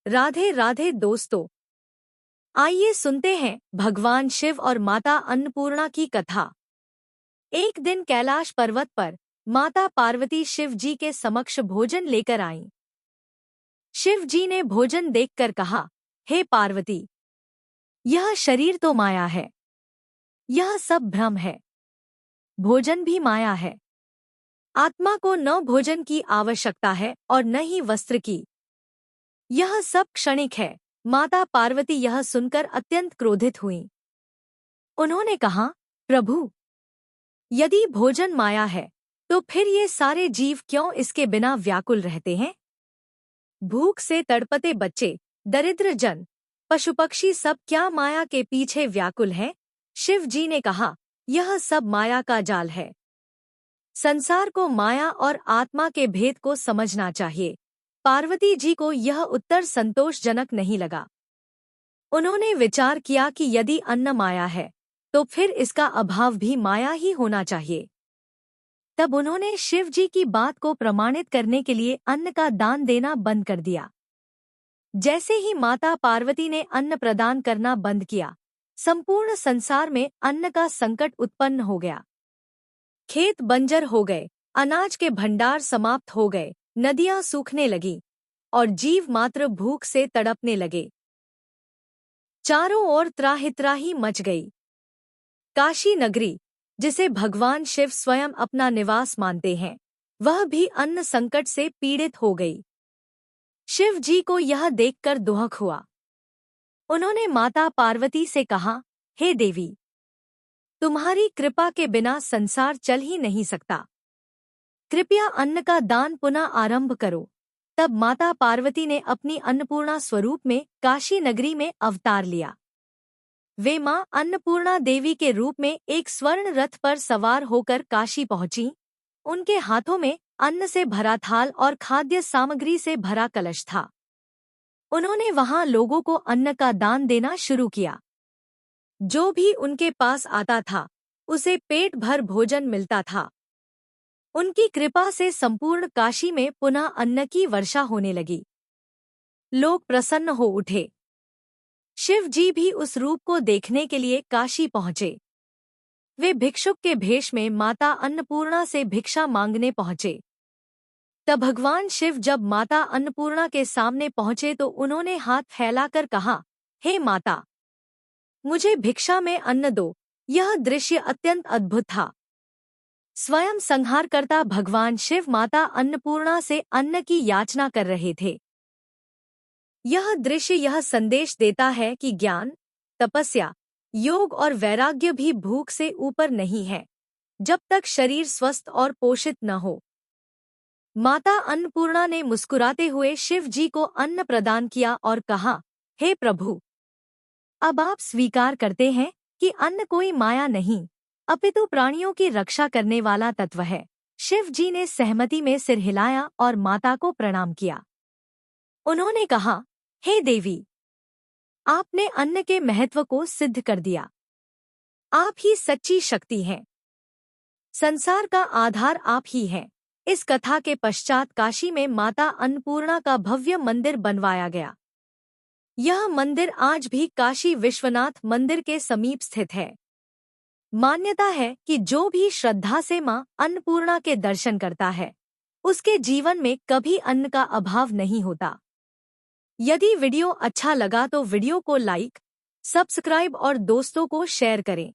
राधे राधे दोस्तों, आइए सुनते हैं भगवान शिव और माता अन्नपूर्णा की कथा। एक दिन कैलाश पर्वत पर माता पार्वती शिव जी के समक्ष भोजन लेकर आईं। शिव जी ने भोजन देखकर कहा, हे पार्वती, यह शरीर तो माया है, यह सब भ्रम है। भोजन भी माया है। आत्मा को न भोजन की आवश्यकता है और न ही वस्त्र की। यह सब क्षणिक है। माता पार्वती यह सुनकर अत्यंत क्रोधित हुईं। उन्होंने कहा, प्रभु, यदि भोजन माया है तो फिर ये सारे जीव क्यों इसके बिना व्याकुल रहते हैं? भूख से तड़पते बच्चे, दरिद्र जन, पशु पक्षी सब क्या माया के पीछे व्याकुल हैं? शिव जी ने कहा, यह सब माया का जाल है। संसार को माया और आत्मा के भेद को समझना चाहिए। पार्वती जी को यह उत्तर संतोषजनक नहीं लगा। उन्होंने विचार किया कि यदि अन्न माया है तो फिर इसका अभाव भी माया ही होना चाहिए। तब उन्होंने शिव जी की बात को प्रमाणित करने के लिए अन्न का दान देना बंद कर दिया। जैसे ही माता पार्वती ने अन्न प्रदान करना बंद किया, संपूर्ण संसार में अन्न का संकट उत्पन्न हो गया। खेत बंजर हो गए, अनाज के भंडार समाप्त हो गए, नदियां सूखने लगीं और जीव मात्र भूख से तड़पने लगे। चारों ओर त्राहि मच गई। काशी नगरी, जिसे भगवान शिव स्वयं अपना निवास मानते हैं, वह भी अन्न संकट से पीड़ित हो गई। शिव जी को यह देखकर दुख हुआ। उन्होंने माता पार्वती से कहा, हे देवी, तुम्हारी कृपा के बिना संसार चल ही नहीं सकता। कृपया अन्न का दान पुनः आरंभ करो। तब माता पार्वती ने अपनी अन्नपूर्णा स्वरूप में काशी नगरी में अवतार लिया। वे मां अन्नपूर्णा देवी के रूप में एक स्वर्ण रथ पर सवार होकर काशी पहुंची। उनके हाथों में अन्न से भरा थाल और खाद्य सामग्री से भरा कलश था। उन्होंने वहां लोगों को अन्न का दान देना शुरू किया। जो भी उनके पास आता था उसे पेट भर भोजन मिलता था। उनकी कृपा से संपूर्ण काशी में पुनः अन्न की वर्षा होने लगी। लोग प्रसन्न हो उठे। शिव जी भी उस रूप को देखने के लिए काशी पहुंचे। वे भिक्षुक के भेष में माता अन्नपूर्णा से भिक्षा मांगने पहुंचे। तब भगवान शिव जब माता अन्नपूर्णा के सामने पहुंचे तो उन्होंने हाथ फैलाकर कहा, हे माता, मुझे भिक्षा में अन्न दो। यह दृश्य अत्यंत अद्भुत था। स्वयं संहारकर्ता भगवान शिव माता अन्नपूर्णा से अन्न की याचना कर रहे थे। यह दृश्य यह संदेश देता है कि ज्ञान, तपस्या, योग और वैराग्य भी भूख से ऊपर नहीं है, जब तक शरीर स्वस्थ और पोषित न हो। माता अन्नपूर्णा ने मुस्कुराते हुए शिव जी को अन्न प्रदान किया और कहा, हे प्रभु, अब आप स्वीकार करते हैं कि अन्न कोई माया नहीं, अपितु प्राणियों की रक्षा करने वाला तत्व है। शिव जी ने सहमति में सिर हिलाया और माता को प्रणाम किया। उन्होंने कहा, हे देवी, आपने अन्न के महत्व को सिद्ध कर दिया। आप ही सच्ची शक्ति हैं। संसार का आधार आप ही हैं। इस कथा के पश्चात काशी में माता अन्नपूर्णा का भव्य मंदिर बनवाया गया। यह मंदिर आज भी काशी विश्वनाथ मंदिर के समीप स्थित है। मान्यता है कि जो भी श्रद्धा से मां अन्नपूर्णा के दर्शन करता है, उसके जीवन में कभी अन्न का अभाव नहीं होता। यदि वीडियो अच्छा लगा तो वीडियो को लाइक, सब्सक्राइब और दोस्तों को शेयर करें।